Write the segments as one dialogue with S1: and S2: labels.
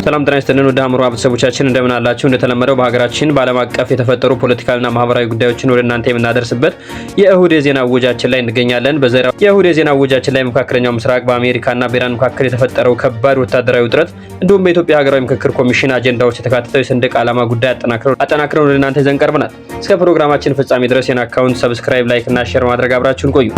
S1: ሰላም ጤና ይስጥልን ወደ አምሮ ቤተሰቦቻችን እንደምን አላችሁ? እንደተለመደው በሀገራችን በዓለም አቀፍ የተፈጠሩ ፖለቲካልና ማህበራዊ ጉዳዮችን ወደ እናንተ የምናደርስበት የእሁድ የዜና ውጃችን ላይ እንገኛለን። በዛሬው የእሁድ የዜና ውጃችን ላይ መካከለኛው ምስራቅ በአሜሪካና በኢራን መካከል የተፈጠረው ከባድ ወታደራዊ ውጥረት እንዲሁም በኢትዮጵያ ሀገራዊ ምክክር ኮሚሽን አጀንዳዎች የተካተተው የሰንደቅ ዓላማ ጉዳይ አጠናክረን ወደ እናንተ ይዘን ቀርበናል። እስከ ፕሮግራማችን ፍጻሜ ድረስ የና አካውንት ሰብስክራይብ፣ ላይክ እና ሼር ማድረግ አብራችሁን ቆዩ።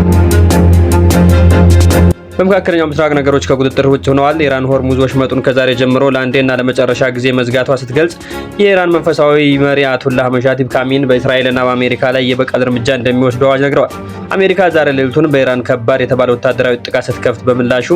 S1: በመካከለኛው ምስራቅ ነገሮች ከቁጥጥር ውጭ ሆነዋል። ኢራን ሆርሙዝ ወሽመጡን ከዛሬ ጀምሮ ለአንዴና ለመጨረሻ ጊዜ መዝጋቷ ስትገልጽ የኢራን መንፈሳዊ መሪ አያቶላህ መሻቲብ ካሚን በእስራኤልና በአሜሪካ ላይ የበቀል እርምጃ እንደሚወስዱ አዋጅ ነግረዋል። አሜሪካ ዛሬ ሌሊቱን በኢራን ከባድ የተባለ ወታደራዊ ጥቃት ስትከፍት በምላሹ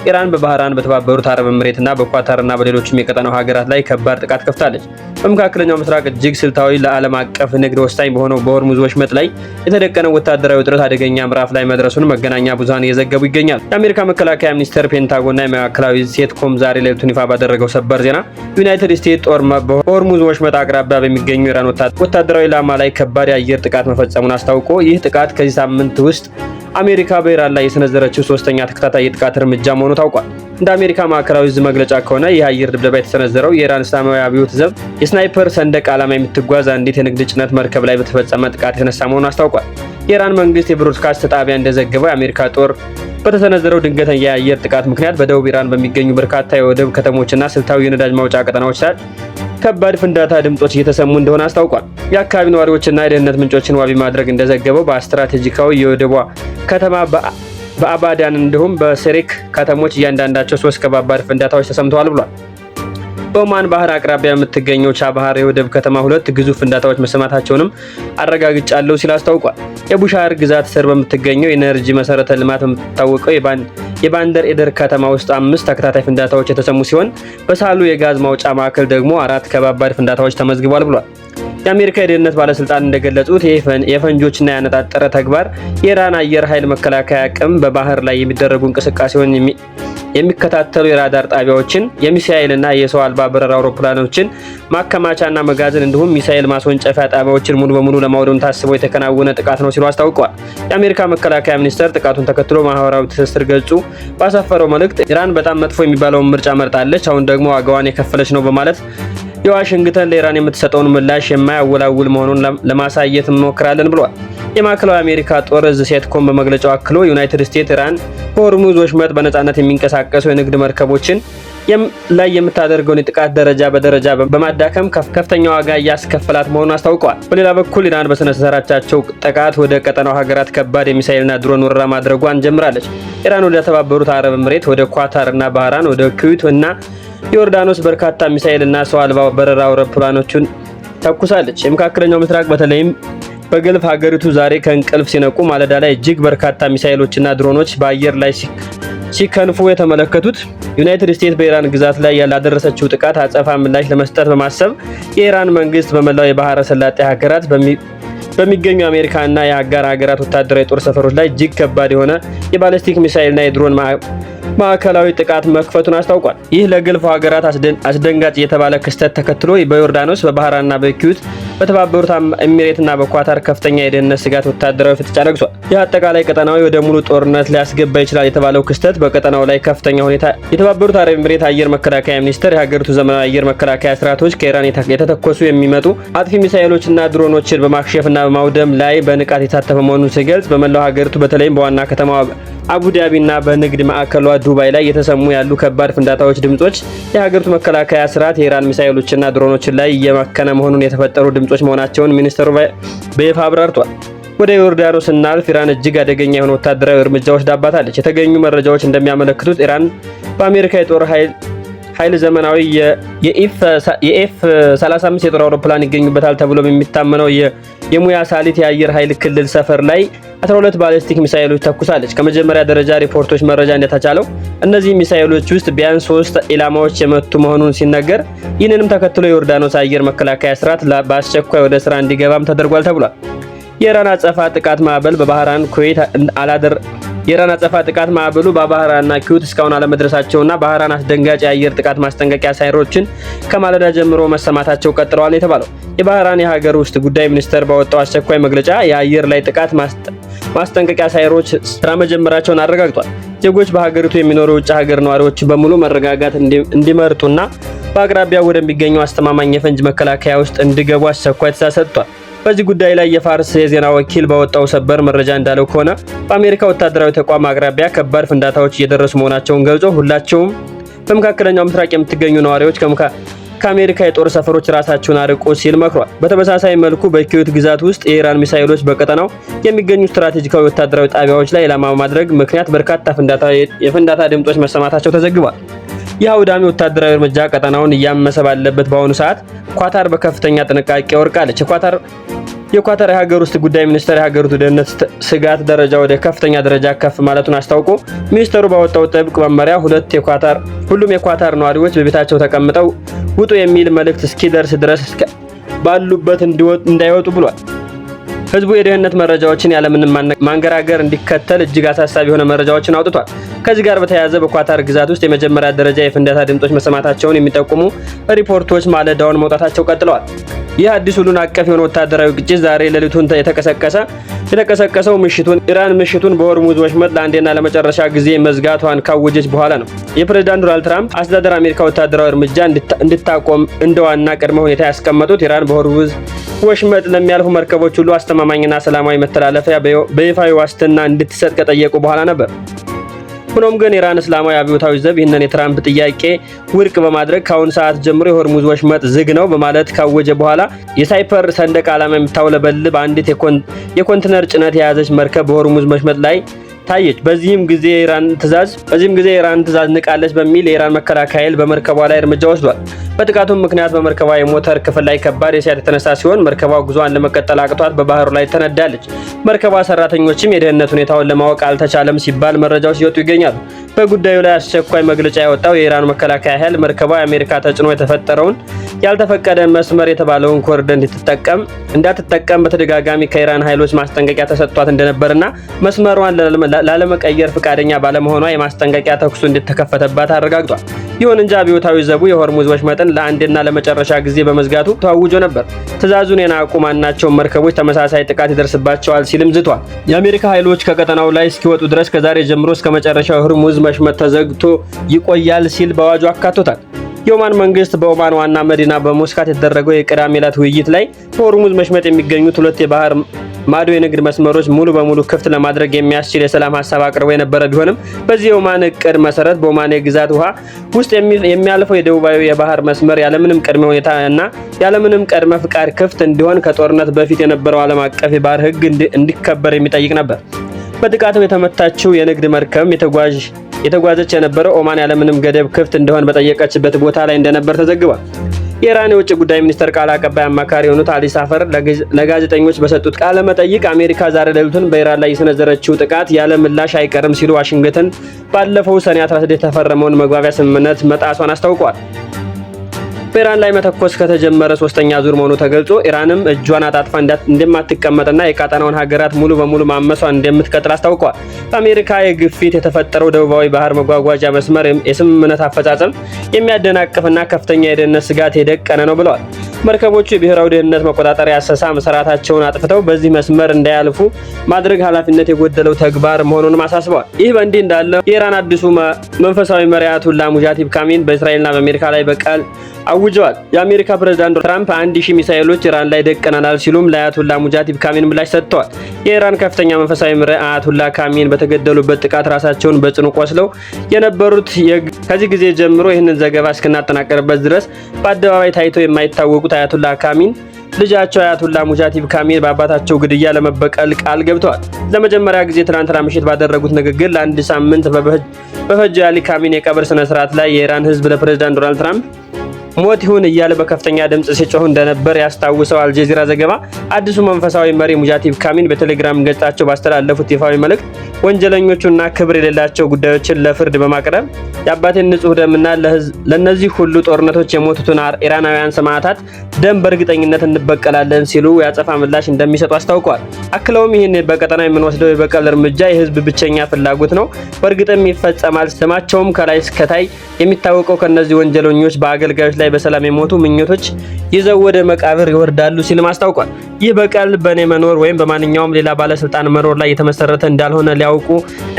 S1: ኢራን በባህራን፣ በተባበሩት አረብ ኤምሬትና በኳታርና በሌሎችም የቀጠናው ሀገራት ላይ ከባድ ጥቃት ከፍታለች። በመካከለኛው ምስራቅ እጅግ ስልታዊ ለዓለም አቀፍ ንግድ ወሳኝ በሆነው በሆርሙዝ ወሽመጥ ላይ የተደቀነው ወታደራዊ ውጥረት አደገኛ ምዕራፍ ላይ መድረሱን መገናኛ ብዙሃን እየዘገቡ ይገኛል። የአሜሪካ መከላከያ ሚኒስቴር ፔንታጎንና የማዕከላዊ ሴትኮም ዛሬ ሌሊቱን ይፋ ባደረገው ሰበር ዜና ዩናይትድ ስቴትስ ጦር በሆርሙዝ ወሽመጥ አቅራቢያ በሚገኙ ኢራን ወታደራዊ ኢላማ ላይ ከባድ የአየር ጥቃት መፈጸሙን አስታውቆ ይህ ጥቃት ከዚህ ሳምንት ውስጥ አሜሪካ በኢራን ላይ የሰነዘረችው ሶስተኛ ተከታታይ የጥቃት እርምጃ መሆኑ ታውቋል። እንደ አሜሪካ ማዕከላዊ ዕዝ መግለጫ ከሆነ ይህ አየር ድብደባ የተሰነዘረው የኢራን እስላማዊ አብዮት ዘብ የስናይፐር ሰንደቅ ዓላማ የምትጓዝ አንዲት የንግድ ጭነት መርከብ ላይ በተፈጸመ ጥቃት የተነሳ መሆኑን አስታውቋል። የኢራን መንግስት የብሮድካስት ጣቢያ እንደዘገበው የአሜሪካ ጦር በተሰነዘረው ድንገተኛ የአየር ጥቃት ምክንያት በደቡብ ኢራን በሚገኙ በርካታ የወደብ ከተሞችና ስልታዊ የነዳጅ ማውጫ ቀጠናዎች ላይ ከባድ ፍንዳታ ድምጾች እየተሰሙ እንደሆነ አስታውቋል። የአካባቢ ነዋሪዎችና የደህንነት ምንጮችን ዋቢ ማድረግ እንደዘገበው በስትራቴጂካዊ የወደቧ ከተማ በአባዳን እንዲሁም በሴሬክ ከተሞች እያንዳንዳቸው 3 ከባባድ ፍንዳታዎች ተሰምተዋል ብሏል። በኦማን ባህር አቅራቢያ የምትገኘው ቻባሃር የወደብ ከተማ 2 ግዙፍ ፍንዳታዎች መሰማታቸውንም አረጋግጫለሁ ሲል አስታውቋል። የቡሻር ግዛት ስር በምትገኘው የኤነርጂ መሰረተ ልማት የምትታወቀው የባንደር ኤደር ከተማ ውስጥ 5 ተከታታይ ፍንዳታዎች የተሰሙ ሲሆን በሳሉ የጋዝ ማውጫ ማዕከል ደግሞ 4 ከባባድ ፍንዳታዎች ተመዝግቧል ብሏል። የአሜሪካ የደህንነት ባለስልጣን እንደገለጹት የፈንጆችና ያነጣጠረ ተግባር የኢራን አየር ኃይል መከላከያ አቅም በባህር ላይ የሚደረጉ እንቅስቃሴውን የሚከታተሉ የራዳር ጣቢያዎችን፣ የሚሳኤልና የሰው አልባ በረራ አውሮፕላኖችን ማከማቻና መጋዘን እንዲሁም ሚሳኤል ማስወንጨፊያ ጣቢያዎችን ሙሉ በሙሉ ለማውደም ታስቦ የተከናወነ ጥቃት ነው ሲሉ አስታውቀዋል። የአሜሪካ መከላከያ ሚኒስቴር ጥቃቱን ተከትሎ ማህበራዊ ትስስር ገጹ ባሰፈረው መልእክት ኢራን በጣም መጥፎ የሚባለውን ምርጫ መርጣለች፣ አሁን ደግሞ ዋጋዋን የከፈለች ነው በማለት የዋሽንግተን ለኢራን የምትሰጠውን ምላሽ የማያወላውል መሆኑን ለማሳየት እንሞክራለን ብሏል። የማዕከላዊ አሜሪካ ጦር ዕዝ ሴትኮም በመግለጫው አክሎ ዩናይትድ ስቴትስ ኢራን በሆርሙዝ ወሽመጥ በነጻነት የሚንቀሳቀሱ የንግድ መርከቦችን ላይ የምታደርገውን የጥቃት ደረጃ በደረጃ በማዳከም ከፍተኛ ዋጋ እያስከፈላት መሆኑን አስታውቀዋል። በሌላ በኩል ኢራን በሰነዘረቻቸው ጥቃት ወደ ቀጠናው ሀገራት ከባድ የሚሳኤልና ድሮን ወረራ ማድረጓን ጀምራለች። ኢራን ወደ ተባበሩት አረብ ኤምሬት፣ ወደ ኳታርና ባህራን፣ ወደ ኩዌት እና ዮርዳኖስ በርካታ ሚሳኤልና ሰው አልባ በረራ አውሮፕላኖችን ተኩሳለች። የመካከለኛው ምስራቅ በተለይም በገልፍ ሀገሪቱ ዛሬ ከእንቅልፍ ሲነቁ ማለዳ ላይ እጅግ በርካታ ሚሳኤሎችና ድሮኖች በአየር ላይ ሲከንፉ የተመለከቱት ዩናይትድ ስቴትስ በኢራን ግዛት ላይ ያላደረሰችው ጥቃት አጸፋ ምላሽ ለመስጠት በማሰብ የኢራን መንግስት በመላው የባህረ ሰላጤ ሀገራት በሚገኙ አሜሪካና የአጋር ሀገራት ወታደራዊ ጦር ሰፈሮች ላይ እጅግ ከባድ የሆነ የባሊስቲክ ሚሳኤልና የድሮን ማዕከላዊ ጥቃት መክፈቱን አስታውቋል። ይህ ለገልፍ ሀገራት አስደንጋጭ የተባለ ክስተት ተከትሎ በዮርዳኖስ፣ በባህራንና በኩዌት፣ በተባበሩት ኤሚሬትና በኳታር ከፍተኛ የደህንነት ስጋት ወታደራዊ ፍጥጫ ነግሷል። ይህ አጠቃላይ ቀጠናዊ ወደ ሙሉ ጦርነት ሊያስገባ ይችላል የተባለው ክስተት በቀጠናው ላይ ከፍተኛ ሁኔታ የተባበሩት አረብ ኤሚሬት አየር መከላከያ ሚኒስቴር የሀገሪቱ ዘመናዊ አየር መከላከያ ስርዓቶች ከኢራን የተተኮሱ የሚመጡ አጥፊ ሚሳኤሎችና ድሮኖችን በማክሸፍና በማውደም ላይ በንቃት የታተፈ መሆኑን ሲገልጽ በመላው ሀገሪቱ በተለይም በዋና ከተማ አቡዳቢና በንግድ ማዕከሏ ዱባይ ላይ የተሰሙ ያሉ ከባድ ፍንዳታዎች ድምጾች የሀገሪቱ መከላከያ ስርዓት የኢራን ሚሳኤሎችና ድሮኖችን ላይ እየመከነ መሆኑን የተፈጠሩ ድምጾች መሆናቸውን ሚኒስትሩ በይፋ አብራርቷል። ወደ ዮርዳኖስ እናልፍ። ኢራን እጅግ አደገኛ የሆነ ወታደራዊ እርምጃ ወስዳባታለች። የተገኙ መረጃዎች እንደሚያመለክቱት ኢራን በአሜሪካ የጦር ኃይል ዘመናዊ የኤፍ 35 የጦር አውሮፕላን ይገኙበታል ተብሎ የሚታመነው የሙያ ሳሊት የአየር ኃይል ክልል ሰፈር ላይ 12 ባሊስቲክ ሚሳኤሎች ተኩሳለች። ከመጀመሪያ ደረጃ ሪፖርቶች መረጃ እንደተቻለው እነዚህ ሚሳኤሎች ውስጥ ቢያንስ 3 ኢላማዎች የመቱ መሆኑን ሲነገር ይህንንም ተከትሎ የዮርዳኖስ አየር መከላከያ ስርዓት በአስቸኳይ ወደ ስራ እንዲገባም ተደርጓል ተብሏል። የኢራን አጸፋ ጥቃት ማዕበል በባህራን ኩዌት የኢራን አጸፋ ጥቃት ማዕበሉ በባህራንና ኩዌት እስካሁን አለመድረሳቸውና ባህራን አስደንጋጭ የአየር ጥቃት ማስጠንቀቂያ ሳይሮችን ከማለዳ ጀምሮ መሰማታቸው ቀጥለዋል የተባለው የባህራን የሀገር ውስጥ ጉዳይ ሚኒስቴር ባወጣው አስቸኳይ መግለጫ የአየር ላይ ጥቃት ማስጠንቀቂያ ሳይሮች ስራ መጀመራቸውን አረጋግጧል። ዜጎች በሀገሪቱ የሚኖሩ ውጭ ሀገር ነዋሪዎች በሙሉ መረጋጋት እንዲመርጡና በአቅራቢያው ወደሚገኘው አስተማማኝ የፈንጅ መከላከያ ውስጥ እንዲገቡ አስቸኳይ ትዕዛዝ ሰጥቷል። በዚህ ጉዳይ ላይ የፋርስ የዜና ወኪል ባወጣው ሰበር መረጃ እንዳለው ከሆነ በአሜሪካ ወታደራዊ ተቋም አቅራቢያ ከባድ ፍንዳታዎች እየደረሱ መሆናቸውን ገልጾ ሁላቸውም በመካከለኛው ምስራቅ የምትገኙ ነዋሪዎች ከአሜሪካ የጦር ሰፈሮች ራሳቸውን አርቁ ሲል መክሯል። በተመሳሳይ መልኩ በኩዌት ግዛት ውስጥ የኢራን ሚሳኤሎች በቀጠናው የሚገኙ ስትራቴጂካዊ ወታደራዊ ጣቢያዎች ላይ ኢላማ በማድረግ ምክንያት በርካታ የፍንዳታ ድምጾች መሰማታቸው ተዘግቧል። ይህ አውዳሚ ወታደራዊ እርምጃ ቀጠናውን እያመሰ ባለበት በአሁኑ ሰዓት ኳታር በከፍተኛ ጥንቃቄ ወርቃለች። የኳታር የሀገር ውስጥ ጉዳይ ሚኒስቴር የሀገሪቱ ደህንነት ስጋት ደረጃ ወደ ከፍተኛ ደረጃ ከፍ ማለቱን አስታውቆ ሚኒስቴሩ ባወጣው ጥብቅ መመሪያ ሁሉም የኳታር ነዋሪዎች በቤታቸው ተቀምጠው ውጡ የሚል መልእክት እስኪደርስ ድረስ ባሉበት እንዳይወጡ ብሏል። ህዝቡ የደህንነት መረጃዎችን ያለምንም ማንገራገር እንዲከተል እጅግ አሳሳቢ የሆነ መረጃዎችን አውጥቷል። ከዚህ ጋር በተያያዘ በኳታር ግዛት ውስጥ የመጀመሪያ ደረጃ የፍንዳታ ድምጾች መሰማታቸውን የሚጠቁሙ ሪፖርቶች ማለዳውን መውጣታቸው ቀጥለዋል። ይህ አዲስ ሁሉን አቀፍ የሆነ ወታደራዊ ግጭት ዛሬ ሌሊቱን የተቀሰቀሰው ኢራን ምሽቱን በሆርሙዝ ወሽመጥ ለአንዴና ለመጨረሻ ጊዜ መዝጋቷን ካወጀች በኋላ ነው። የፕሬዝዳንት ዶናልድ ትራምፕ አስተዳደር አሜሪካ ወታደራዊ እርምጃ እንድታቆም እንደ ዋና ቅድመ ሁኔታ ያስቀመጡት ኢራን በሆርሙዝ ወሽመጥ ለሚያልፉ መርከቦች ሁሉ አስተማማኝና ሰላማዊ መተላለፊያ በይፋዊ ዋስትና እንድትሰጥ ከጠየቁ በኋላ ነበር። ሆኖም ግን ኢራን እስላማዊ አብዮታዊ ዘብ ይህንን የትራምፕ ጥያቄ ውድቅ በማድረግ ከአሁን ሰዓት ጀምሮ የሆርሙዝ ወሽመጥ ዝግ ነው በማለት ካወጀ በኋላ የሳይፐር ሰንደቅ ዓላማ የምታውለበልብ አንዲት የኮንቴነር ጭነት የያዘች መርከብ በሆርሙዝ ወሽመጥ ላይ ታየች። በዚህም ጊዜ የኢራን ትዕዛዝ ንቃለች በሚል የኢራን መከላከያ ኃይል በመርከቧ ላይ እርምጃ ወስዷል። በጥቃቱም ምክንያት በመርከቧ የሞተር ክፍል ላይ ከባድ እሳት የተነሳ ሲሆን መርከቧ ጉዞዋን ለመቀጠል አቅቷት በባህሩ ላይ ተነዳለች። መርከቧ ሰራተኞችም የደህንነት ሁኔታውን ለማወቅ አልተቻለም ሲባል መረጃዎች ሲወጡ ይገኛሉ። በጉዳዩ ላይ አስቸኳይ መግለጫ ያወጣው የኢራን መከላከያ ኃይል መርከቧ የአሜሪካ ተጽዕኖ የተፈጠረውን ያልተፈቀደ መስመር የተባለውን ኮሪደር እንዳትጠቀም በተደጋጋሚ ከኢራን ኃይሎች ማስጠንቀቂያ ተሰጥቷት እንደነበርና መስመሯን ላለመቀየር ፈቃደኛ ባለመሆኗ የማስጠንቀቂያ ተኩሱ እንደተከፈተባት አረጋግጧል። ይሁን እንጂ አብዮታዊ ዘቡ የሆርሙዝ ወሽመጥን ለአንድና ለመጨረሻ ጊዜ በመዝጋቱ ተዋውጆ ነበር። ትዕዛዙን የናቁ ማናቸውም መርከቦች ተመሳሳይ ጥቃት ይደርስባቸዋል ሲልም ዝቷል። የአሜሪካ ኃይሎች ከቀጠናው ላይ እስኪወጡ ድረስ ከዛሬ ጀምሮ እስከ መጨረሻው የሆርሙዝ ወሽመጥ ተዘግቶ ይቆያል ሲል በአዋጁ አካቶታል። የኦማን መንግስት በኦማን ዋና መዲና በሞስካት የተደረገው የቅዳሜ ዕለት ውይይት ላይ በሆርሙዝ ወሽመጥ የሚገኙት ሁለት የባህር ማዶ የንግድ መስመሮች ሙሉ በሙሉ ክፍት ለማድረግ የሚያስችል የሰላም ሀሳብ አቅርቦ የነበረ ቢሆንም በዚህ የኦማን እቅድ መሰረት በኦማን የግዛት ውሃ ውስጥ የሚያልፈው የደቡባዊ የባህር መስመር ያለምንም ቅድመ ሁኔታ እና ያለምንም ቅድመ ፍቃድ ክፍት እንዲሆን ከጦርነት በፊት የነበረው ዓለም አቀፍ የባህር ሕግ እንዲከበር የሚጠይቅ ነበር። በጥቃቱ የተመታችው የንግድ መርከብ የተጓዘች የነበረው ኦማን ያለምንም ገደብ ክፍት እንዲሆን በጠየቀችበት ቦታ ላይ እንደነበር ተዘግቧል። የኢራን የውጭ ጉዳይ ሚኒስትር ቃል አቀባይ አማካሪ የሆኑት አሊ ሳፈር ለጋዜጠኞች በሰጡት ቃለ መጠይቅ አሜሪካ ዛሬ ሌሊቱን በኢራን ላይ የሰነዘረችው ጥቃት ያለ ምላሽ አይቀርም ሲሉ ዋሽንግተን ባለፈው ሰኔ 16 የተፈረመውን መግባቢያ ስምምነት መጣሷን አስታውቋል። በኢራን ላይ መተኮስ ከተጀመረ ሶስተኛ ዙር መሆኑ ተገልጾ ኢራንም እጇን አጣጥፋ እንደማትቀመጥና የቀጠናውን ሀገራት ሙሉ በሙሉ ማመሷን እንደምትቀጥል አስታውቀዋል። በአሜሪካ የግፊት የተፈጠረው ደቡባዊ ባህር መጓጓዣ መስመር የስምምነት አፈጻጸም የሚያደናቅፍና ከፍተኛ የደህንነት ስጋት የደቀነ ነው ብለዋል። መርከቦቹ የብሔራዊ ደህንነት መቆጣጠሪያ አሰሳ መሰረታቸውን አጥፍተው በዚህ መስመር እንዳያልፉ ማድረግ ኃላፊነት የጎደለው ተግባር መሆኑንም አሳስበዋል። ይህ በእንዲህ እንዳለ የኢራን አዲሱ መንፈሳዊ መሪ አያቶላህ ሙጃሂብ ካሚኒ በእስራኤልና በአሜሪካ ላይ በቀል አውጀዋል። የአሜሪካ ፕሬዝዳንት ትራምፕ 1000 ሚሳኤሎች ኢራን ላይ ደቀናል ሲሉም ለአያቶላህ ሙጃሂብ ካሚኒ ምላሽ ሰጥተዋል። የኢራን ከፍተኛ መንፈሳዊ መሪ አያቶላህ ካሚኒ በተገደሉበት ጥቃት ራሳቸውን በጽኑ ቆስለው የነበሩት ከዚህ ጊዜ ጀምሮ ይህንን ዘገባ እስክናጠናቀርበት ድረስ በአደባባይ ታይተው የማይታወቁት አያቶላህ ካሚኒ ልጃቸው አያቶላህ ሙጃሂብ ካሚኒ በአባታቸው ግድያ ለመበቀል ቃል ገብተዋል። ለመጀመሪያ ጊዜ ትናንትና ምሽት ባደረጉት ንግግር ለአንድ ሳምንት በፈጀው የአሊ ካሚኒ የቀብር ስነ ስርዓት ላይ የኢራን ሕዝብ ለፕሬዝዳንት ዶናልድ ትራምፕ ሞት ይሁን እያለ በከፍተኛ ድምጽ ሲጮህ እንደነበር ያስታውሰው አልጀዚራ ዘገባ አዲሱ መንፈሳዊ መሪ ሙጃሂብ ካሚኒ በቴሌግራም ገጻቸው ባስተላለፉት ይፋዊ መልእክት ወንጀለኞቹና ክብር የሌላቸው ጉዳዮችን ለፍርድ በማቅረብ የአባቴን ንጹህ ደምና ለነዚህ ሁሉ ጦርነቶች የሞቱትን ኢራናውያን ሰማዕታት ደም በእርግጠኝነት እንበቀላለን ሲሉ ያጸፋ ምላሽ እንደሚሰጡ አስታውቀዋል። አክለውም ይህን በቀጠና የምንወስደው የበቀል እርምጃ የህዝብ ብቸኛ ፍላጎት ነው፣ በእርግጥም ይፈጸማል። ስማቸውም ከላይ እስከታይ የሚታወቀው ከነዚህ ወንጀለኞች በአገልጋዮች ላይ በሰላም የሞቱ ምኞቶች ይዘው ወደ መቃብር ይወርዳሉ ሲልም አስታውቋል። ይህ በቀል በኔ መኖር ወይም በማንኛውም ሌላ ባለስልጣን መኖር ላይ የተመሰረተ እንዳልሆነ ሊያውቁ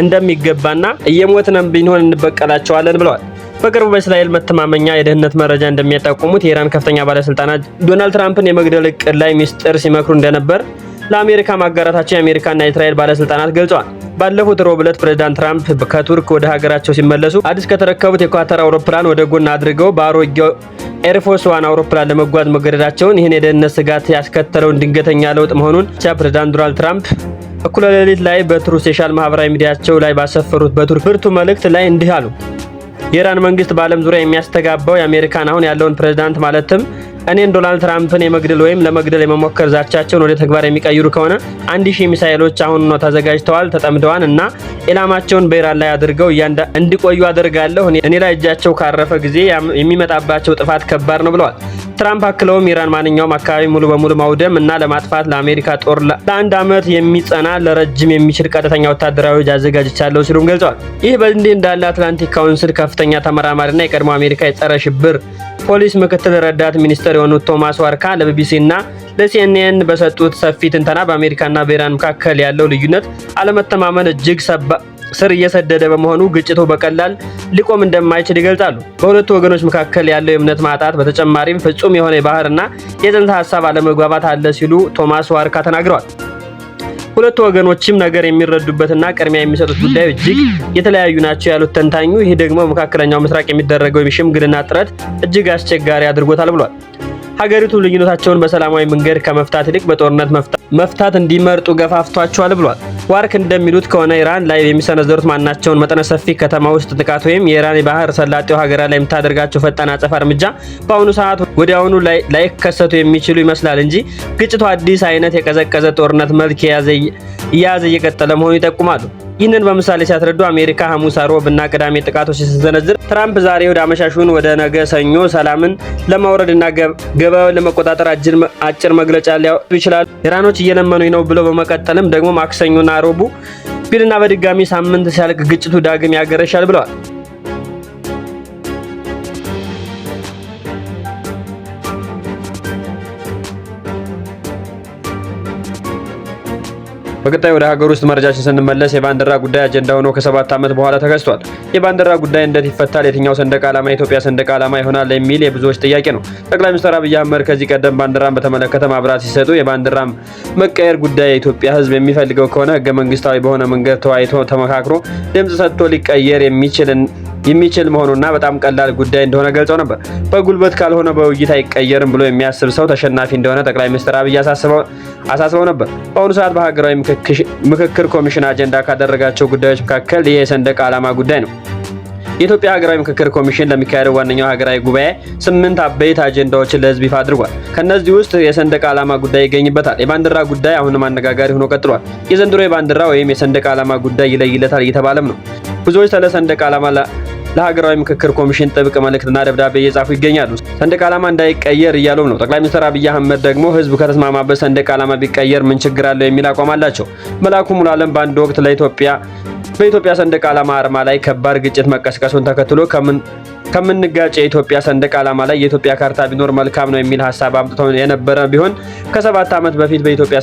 S1: እንደሚገባና እየሞትንም ቢሆን እንበቀላቸዋለን ብለዋል። በቅርቡ በእስራኤል መተማመኛ የደህንነት መረጃ እንደሚጠቁሙት የኢራን ከፍተኛ ባለስልጣናት ዶናልድ ትራምፕን የመግደል እቅድ ላይ ሚስጥር ሲመክሩ እንደነበር ለአሜሪካ ማጋራታቸው የአሜሪካና የእስራኤል ባለስልጣናት ገልጸዋል። ባለፉት ሮብ ዕለት ፕሬዝዳንት ትራምፕ ከቱርክ ወደ ሀገራቸው ሲመለሱ አዲስ ከተረከቡት የኳታር አውሮፕላን ወደ ጎን አድርገው በአሮጌው ኤርፎርስ ዋን አውሮፕላን ለመጓዝ መገደዳቸውን ይህን የደህንነት ስጋት ያስከተለውን ድንገተኛ ለውጥ መሆኑን ፕሬዝዳንት ዶናልድ ትራምፕ እኩለ ሌሊት ላይ በትሩዝ ሶሻል ማህበራዊ ሚዲያቸው ላይ ባሰፈሩት በቱርክ ብርቱ መልእክት ላይ እንዲህ አሉ። የኢራን መንግስት በዓለም ዙሪያ የሚያስተጋባው የአሜሪካን አሁን ያለውን ፕሬዝዳንት ማለትም እኔን ዶናልድ ትራምፕን የመግደል ወይም ለመግደል የመሞከር ዛቻቸውን ወደ ተግባር የሚቀይሩ ከሆነ 1000 ሚሳኤሎች አሁን ነው ተዘጋጅተዋል፣ ተጠምደዋል እና ኢላማቸውን በኢራን ላይ አድርገው እንዲቆዩ አደርጋለሁ። እኔ ላይ እጃቸው ካረፈ ጊዜ የሚመጣባቸው ጥፋት ከባድ ነው ብለዋል። ትራምፕ አክለውም ኢራን ማንኛውም አካባቢ ሙሉ በሙሉ ማውደም እና ለማጥፋት ለአሜሪካ ጦር ለአንድ ዓመት የሚጸና ለረጅም የሚችል ቀጥተኛ ወታደራዊ አዘጋጅቻለሁ ሲሉም ገልጸዋል። ይህ በእንዲህ እንዳለ አትላንቲክ ካውንስል ከፍተኛ ተመራማሪና የቀድሞ አሜሪካ የጸረ ሽብር ፖሊስ ምክትል ረዳት ሚኒስትር የሆኑት ቶማስ ዋርካ ለቢቢሲ እና ለሲኤንኤን በሰጡት ሰፊ ትንተና በአሜሪካና በኢራን መካከል ያለው ልዩነት አለመተማመን እጅግ ስር እየሰደደ በመሆኑ ግጭቱ በቀላል ሊቆም እንደማይችል ይገልጻሉ። በሁለቱ ወገኖች መካከል ያለው የእምነት ማጣት በተጨማሪም ፍጹም የሆነ የባህርና የጽንሰ ሀሳብ አለመግባባት አለ ሲሉ ቶማስ ዋርካ ተናግረዋል። ሁለቱ ወገኖችም ነገር የሚረዱበትና ቅድሚያ የሚሰጡት ጉዳይ እጅግ የተለያዩ ናቸው ያሉት ተንታኙ፣ ይህ ደግሞ በመካከለኛው ምስራቅ የሚደረገው የሽምግልና ጥረት እጅግ አስቸጋሪ አድርጎታል ብሏል። ሀገሪቱ ልዩነታቸውን በሰላማዊ መንገድ ከመፍታት ይልቅ በጦርነት መፍታት እንዲመርጡ ገፋፍቷቸዋል ብሏል። ዋርክ እንደሚሉት ከሆነ ኢራን ላይ የሚሰነዘሩት ማናቸውን መጠነ ሰፊ ከተማ ውስጥ ጥቃት ወይም የኢራን የባህር ሰላጤው ሀገራት ላይ የምታደርጋቸው ፈጣን አጸፋ እርምጃ በአሁኑ ሰዓት ወዲያውኑ ላይከሰቱ የሚችሉ ይመስላል እንጂ ግጭቱ አዲስ አይነት የቀዘቀዘ ጦርነት መልክ እየያዘ እየቀጠለ መሆኑን ይጠቁማሉ። ይህንን በምሳሌ ሲያስረዱ አሜሪካ ሐሙስ፣ ሮብ እና ቅዳሜ ጥቃቶች ስትሰነዝር ትራምፕ ዛሬ ወደ አመሻሹን ወደ ነገ ሰኞ ሰላምን ለማውረድ እና ገበያውን ለመቆጣጠር አጭር መግለጫ ሊያወጡ ይችላሉ። ኢራኖች እየለመኑኝ ነው ብለው በመቀጠልም ደግሞ ማክሰኞና ሮቡ ቢልና በድጋሚ ሳምንት ሲያልቅ ግጭቱ ዳግም ያገረሻል ብለዋል። በቀጣይ ወደ ሀገር ውስጥ መረጃችን ስንመለስ የባንዲራ ጉዳይ አጀንዳ ሆኖ ከ7 ዓመት በኋላ ተከስቷል። የባንዲራ ጉዳይ እንዴት ይፈታል? የትኛው ሰንደቅ ዓላማ የኢትዮጵያ ሰንደቅ ዓላማ ይሆናል? የሚል የብዙዎች ጥያቄ ነው። ጠቅላይ ሚኒስትር አብይ አህመድ ከዚህ ቀደም ባንዲራን በተመለከተ ማብራሪያ ሲሰጡ የባንዲራ መቀየር ጉዳይ የኢትዮጵያ ሕዝብ የሚፈልገው ከሆነ ህገ መንግስታዊ በሆነ መንገድ ተወያይቶ ተመካክሮ ድምጽ ሰጥቶ ሊቀየር የሚችል መሆኑና በጣም ቀላል ጉዳይ እንደሆነ ገልጸው ነበር። በጉልበት ካልሆነ በውይይት አይቀየርም ብሎ የሚያስብ ሰው ተሸናፊ እንደሆነ ጠቅላይ ሚኒስትር አብይ አሳስበው ነበር። በአሁኑ ሰዓት በሀገራዊ ምክክር ኮሚሽን አጀንዳ ካደረጋቸው ጉዳዮች መካከል ይህ የሰንደቅ ዓላማ ጉዳይ ነው። የኢትዮጵያ ሀገራዊ ምክክር ኮሚሽን ለሚካሄደው ዋነኛው ሀገራዊ ጉባኤ 8 አበይት አጀንዳዎችን ለህዝብ ይፋ አድርጓል። ከነዚህ ውስጥ የሰንደቅ ዓላማ ጉዳይ ይገኝበታል። የባንዲራ ጉዳይ አሁንም አነጋጋሪ ሆኖ ቀጥሏል። የዘንድሮ የባንዲራ ወይም የሰንደቅ ዓላማ ጉዳይ ይለይለታል እየተባለም ነው። ብዙዎች ስለ ሰንደቅ ዓላማ ለሀገራዊ ምክክር ኮሚሽን ጥብቅ መልእክትና ደብዳቤ እየጻፉ ይገኛሉ። ሰንደቅ ዓላማ እንዳይቀየር እያሉም ነው። ጠቅላይ ሚኒስትር አብይ አህመድ ደግሞ ህዝብ ከተስማማበት ሰንደቅ ዓላማ ቢቀየር ምን ችግር አለው የሚል አቋም አላቸው። መላኩ ሙሉዓለም በአንድ ወቅት በኢትዮጵያ ሰንደቅ ዓላማ አርማ ላይ ከባድ ግጭት መቀስቀሱን ተከትሎ ከምንጋጭ የኢትዮጵያ ሰንደቅ ዓላማ ላይ የኢትዮጵያ ካርታ ቢኖር መልካም ነው የሚል ሀሳብ አምጥተው የነበረ ቢሆን ከ7 ዓመት በፊት የኢትዮጵያ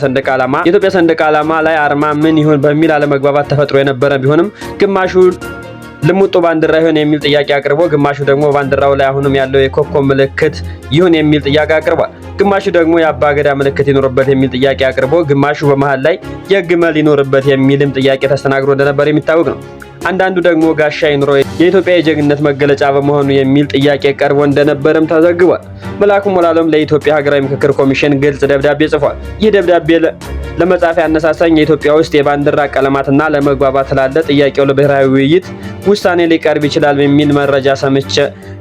S1: ሰንደቅ ዓላማ ላይ አርማ ምን ይሁን በሚል አለመግባባት ተፈጥሮ የነበረ ቢሆንም ግማሹ ልሙጡ ባንዲራ ይሁን የሚል ጥያቄ አቅርቦ ግማሹ ደግሞ ባንዲራው ላይ አሁንም ያለው የኮከብ ምልክት ይሁን የሚል ጥያቄ አቅርቧል። ግማሹ ደግሞ የአባገዳ ምልክት ይኖርበት የሚል ጥያቄ አቅርቦ ግማሹ በመሃል ላይ የግመል ይኖርበት የሚልም ጥያቄ ተስተናግዶ እንደነበር የሚታወቅ ነው። አንዳንዱ ደግሞ ጋሻ ይኑሮ የኢትዮጵያ የጀግንነት መገለጫ በመሆኑ የሚል ጥያቄ ቀርቦ እንደነበርም ተዘግቧል። መላኩ ሙሉዓለም ለኢትዮጵያ ሀገራዊ ምክክር ኮሚሽን ግልጽ ደብዳቤ ጽፏል። ይህ ደብዳቤ ለመጻፍ ያነሳሳኝ የኢትዮጵያ ውስጥ የባንዲራ ቀለማትና ለመግባባት ስላለ ጥያቄው ለብሔራዊ ውይይት ውሳኔ ሊቀርብ ይችላል የሚል መረጃ ሰምቼ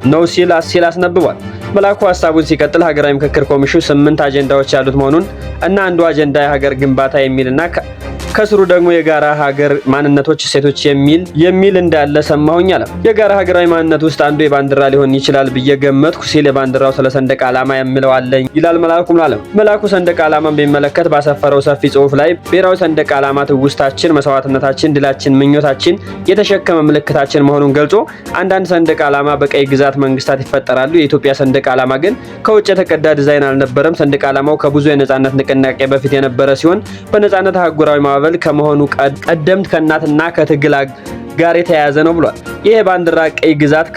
S1: ነው ሲል አስነብቧል። መላኩ ሀሳቡን ሲቀጥል ሀገራዊ ምክክር ኮሚሽኑ 8 አጀንዳዎች ያሉት መሆኑን እና አንዱ አጀንዳ የሀገር ግንባታ የሚልና ከስሩ ደግሞ የጋራ ሀገር ማንነቶች እሴቶች የሚል እንዳለ ሰማሁኝ አለ። የጋራ ሀገራዊ ማንነት ውስጥ አንዱ የባንዲራ ሊሆን ይችላል ብዬ ገመትኩ ሲል የባንዲራው ስለ ሰንደቅ ዓላማ የሚለው አለኝ ይላል መላኩ ሙሉዓለም። መላኩ ሰንደቅ ዓላማን በሚመለከት ባሰፈረው ሰፊ ጽሑፍ ላይ ብሔራዊ ሰንደቅ ዓላማ ትውስታችን፣ መስዋዕትነታችን፣ ድላችን፣ ምኞታችን የተሸከመ ምልክታችን መሆኑን ገልጾ አንዳንድ ሰንደቅ ዓላማ በቀይ ግዛት መንግስታት ይፈጠራሉ። የኢትዮጵያ ሰንደቅ ዓላማ ግን ከውጭ የተቀዳ ዲዛይን አልነበረም። ሰንደቅ ዓላማው ከብዙ የነጻነት ንቅናቄ በፊት የነበረ ሲሆን በነጻነት አህጉራዊ ማዕበል ከመሆኑ ቀደምት ከእናትና ጋር የተያያዘ ነው ብሏል። ይህ ባንዲራ ቀይ ግዛት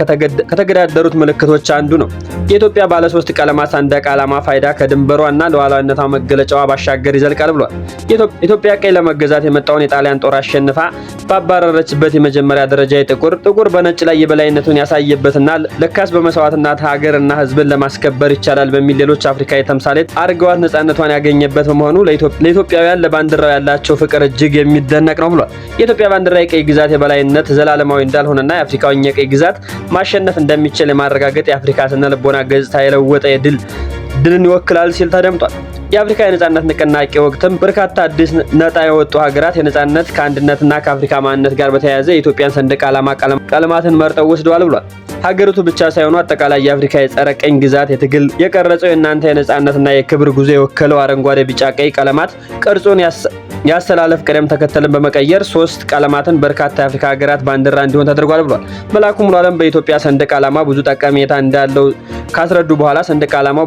S1: ከተገዳደሩት ምልክቶች አንዱ ነው። የኢትዮጵያ ባለ 3 ቀለማት ሰንደቅ ዓላማ ፋይዳ ከድንበሯና ሉዓላዊነቷ መገለጫዋ ባሻገር ይዘልቃል ብሏል። ኢትዮጵያ ቀይ ለመገዛት የመጣውን የጣሊያን ጦር አሸንፋ ባባረረችበት የመጀመሪያ ደረጃ ጥቁር በነጭ ላይ የበላይነቱን ያሳየበትና ለካስ በመስዋዕትነት ሀገርና ሕዝብን ለማስከበር ይቻላል በሚል ሌሎች አፍሪካዊ ተምሳሌት አድርገዋት ነጻነቷን ያገኘበት በመሆኑ ለኢትዮጵያውያን ለባንዲራው ያላቸው ፍቅር እጅግ የሚደነቅ ነው ብሏል። የኢትዮጵያ ባንዲራ የቀይ ግዛት የበላይነት ዘላለማዊ እንዳልሆነና የአፍሪካውኛ የቀይ ግዛት ማሸነፍ እንደሚችል የማረጋገጥ የአፍሪካ ስነ ልቦና ገጽታ የለወጠ ድልን ይወክላል ሲል ተደምጧል። የአፍሪካ የነጻነት ንቅናቄ ወቅትም በርካታ አዲስ ነጣ የወጡ ሀገራት የነጻነት ከአንድነትና ከአፍሪካ ማንነት ጋር በተያያዘ የኢትዮጵያን ሰንደቅ ዓላማ ቀለማትን መርጠው ወስደዋል ብሏል። ሀገሪቱ ብቻ ሳይሆኑ አጠቃላይ የአፍሪካ የጸረ ቀኝ ግዛት የትግል የቀረጸው የእናንተ የነጻነትና የክብር ጉዞ የወከለው አረንጓዴ፣ ቢጫ፣ ቀይ ቀለማት ቅርጹን ያሰላለፍ ቅደም ተከተልን በመቀየር 3 ቀለማትን በርካታ የአፍሪካ ሀገራት ባንዲራ እንዲሆን ተደርጓል ብሏል። መላኩ ሙሉዓለም በኢትዮጵያ ሰንደቅ ዓላማ ብዙ ጠቀሜታ እንዳለው ካስረዱ በኋላ ሰንደቅ ዓላማው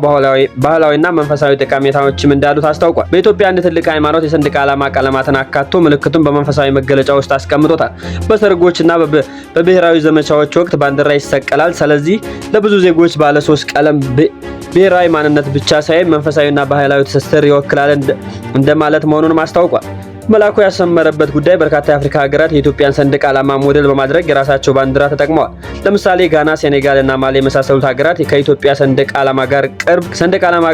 S1: ባህላዊና መንፈሳዊ ጠቀሜታዎችም እንዳሉት አስታውቋል። በኢትዮጵያ አንድ ትልቅ ሃይማኖት የሰንደቅ ዓላማ ቀለማትን አካቶ ምልክቱን በመንፈሳዊ መገለጫ ውስጥ አስቀምጦታል። በሰርጎችና በብሔራዊ ዘመቻዎች ወቅት ባንዲራ ይሰቀላል። ስለዚህ ለብዙ ዜጎች ባለ 3 ቀለም ብሔራዊ ማንነት ብቻ ሳይሆን መንፈሳዊና ባህላዊ ትስስር ይወክላል እንደማለት መሆኑንም አስታውቋል። መላኩ ያሰመረበት ጉዳይ በርካታ የአፍሪካ ሀገራት የኢትዮጵያን ሰንደቅ ዓላማ ሞዴል በማድረግ የራሳቸው ባንዲራ ተጠቅመዋል። ለምሳሌ ጋና፣ ሴኔጋል እና ማሊ የመሳሰሉት ሀገራት ከኢትዮጵያ ሰንደቅ ዓላማ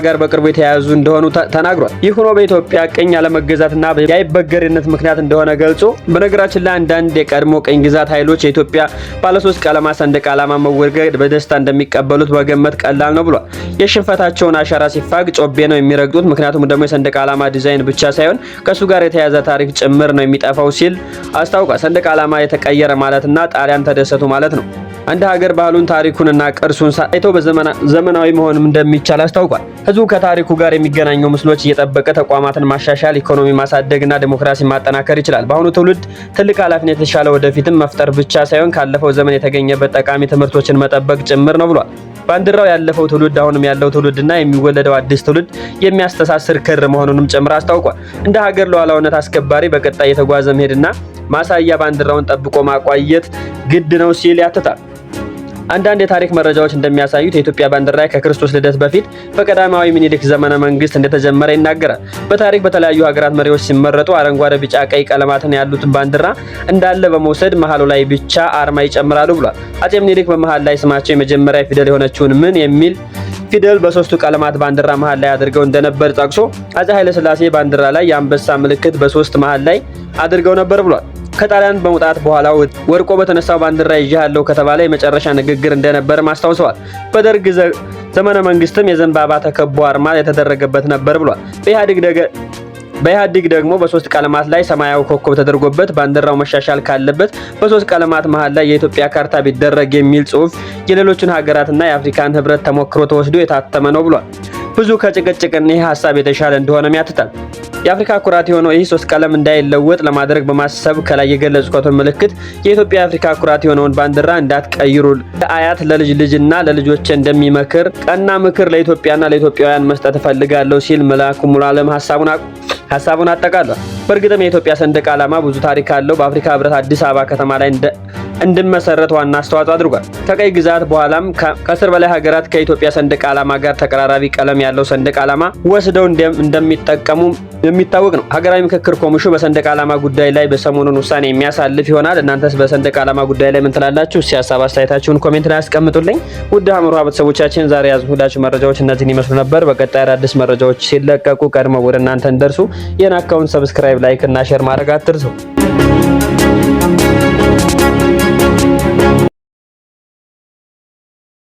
S1: ጋር በቅርቡ የተያያዙ እንደሆኑ ተናግሯል። ይህ ሆኖ በኢትዮጵያ ቅኝ አለመገዛትና የአይበገሬነት ምክንያት እንደሆነ ገልጾ በነገራችን ላይ አንዳንድ የቀድሞ ቅኝ ግዛት ኃይሎች የኢትዮጵያ ባለ 3 ቀለማት ሰንደቅ ዓላማ መወገድ በደስታ እንደሚቀበሉት መገመት ቀላል ነው ብሏል። የሽንፈታቸውን አሻራ ሲፋግ ጮቤ ነው የሚረግጡት። ምክንያቱም ደግሞ የሰንደቅ ዓላማ ዲዛይን ብቻ ሳይሆን ከሱ ጋር የተያያዘ ታሪክ ጭምር ነው የሚጠፋው ሲል አስታውቋል። ሰንደቅ ዓላማ የተቀየረ ማለትና ጣሊያን ተደሰቱ ማለት ነው። አንድ ሀገር ባህሉን ታሪኩንና ቅርሱን ሳይቶ ዘመናዊ መሆንም እንደሚቻል አስታውቋል። ህዝቡ ከታሪኩ ጋር የሚገናኙ ምስሎች እየጠበቀ ተቋማትን ማሻሻል፣ ኢኮኖሚ ማሳደግና ዲሞክራሲ ማጠናከር ይችላል። በአሁኑ ትውልድ ትልቅ ኃላፊነት የተሻለ ወደፊትም መፍጠር ብቻ ሳይሆን ካለፈው ዘመን የተገኘበት ጠቃሚ ትምህርቶችን መጠበቅ ጭምር ነው ብሏል። ባንዲራው ያለፈው ትውልድ አሁንም ያለው ትውልድና የሚወለደው አዲስ ትውልድ የሚያስተሳስር ክር መሆኑንም ጭምር አስታውቋል። እንደ ሀገር ሉዓላዊነት አስከባሪ በቀጣይ የተጓዘ መሄድና ማሳያ ባንዲራውን ጠብቆ ማቆየት ግድ ነው ሲል ያትታል። አንዳንድ የታሪክ መረጃዎች እንደሚያሳዩት የኢትዮጵያ ባንዲራ ከክርስቶስ ልደት በፊት በቀዳማዊ ምኒልክ ዘመነ መንግስት እንደተጀመረ ይናገራል። በታሪክ በተለያዩ ሀገራት መሪዎች ሲመረጡ አረንጓዴ፣ ቢጫ፣ ቀይ ቀለማትን ያሉትን ባንዲራ እንዳለ በመውሰድ መሃሉ ላይ ብቻ አርማ ይጨምራሉ ብሏል። አጼ ምኒልክ በመሃል ላይ ስማቸው የመጀመሪያ ፊደል የሆነችውን ምን የሚል ፊደል በ3ቱ ቀለማት ባንዲራ መሃል ላይ አድርገው እንደነበር ጠቅሶ አጼ ኃይለ ሥላሴ ባንዲራ ላይ የአንበሳ ምልክት በ3 መሃል ላይ አድርገው ነበር ብሏል። ከጣሊያን በመውጣት በኋላ ወርቆ በተነሳው ባንዲራ ይዣለሁ ከተባለ የመጨረሻ ንግግር እንደነበር ማስታውሰዋል። በደርግ ዘመነ መንግስትም የዘንባባ ተከቦ አርማ የተደረገበት ነበር ብሏል። በኢህአዴግ ደግሞ በ3 ቀለማት ላይ ሰማያዊ ኮከብ ተደርጎበት ባንዲራው መሻሻል ካለበት በ3 ቀለማት መሃል ላይ የኢትዮጵያ ካርታ ቢደረግ የሚል ጽሑፍ የሌሎችን ሀገራትና የአፍሪካን ህብረት ተሞክሮ ተወስዶ የታተመ ነው ብሏል። ብዙ ከጭቅጭቅና ይህ ሀሳብ የተሻለ እንደሆነም ያትታል። የአፍሪካ ኩራት የሆነው ይህ 3 ቀለም እንዳይለወጥ ለማድረግ በማሰብ ከላይ የገለጽኩትን ምልክት የኢትዮጵያ የአፍሪካ ኩራት የሆነውን ባንዲራ እንዳትቀይሩ ለአያት ለልጅ ልጅና ለልጆች እንደሚመክር ቀና ምክር ለኢትዮጵያና ለኢትዮጵያውያን መስጠት እፈልጋለሁ ሲል መላኩ ሙሉዓለም ሀሳቡን አጠቃሏል። በእርግጥም የኢትዮጵያ ሰንደቅ ዓላማ ብዙ ታሪክ አለው። በአፍሪካ ህብረት አዲስ አበባ ከተማ ላይ እንድመሰረት ዋና አስተዋጽኦ አድርጓል። ከቀይ ግዛት በኋላም ከ10 በላይ ሀገራት ከኢትዮጵያ ሰንደቅ ዓላማ ጋር ተቀራራቢ ቀለም ያለው ሰንደቅ ዓላማ ወስደው እንደሚጠቀሙ የሚታወቅ ነው። ሀገራዊ ምክክር ኮሚሽኑ በሰንደቅ ዓላማ ጉዳይ ላይ በሰሞኑን ውሳኔ የሚያሳልፍ ይሆናል። እናንተስ በሰንደቅ ዓላማ ጉዳይ ላይ ምን ትላላችሁ? ሀሳብ አስተያየታችሁን ኮሜንት ላይ አስቀምጡልኝ። ውድ ሀመርሃ ቤተሰቦቻችን ዛሬ ያዝሁላችሁ መረጃዎች እነዚህን ይመስሉ ነበር። በቀጣይ አዳዲስ መረጃዎች ሲለቀቁ ቀድመው ወደ እናንተ እንደርሱ ይህን አካውንት ሰብስክራይብ፣ ላይክ እና ሼር ማድረግ አትርሱ።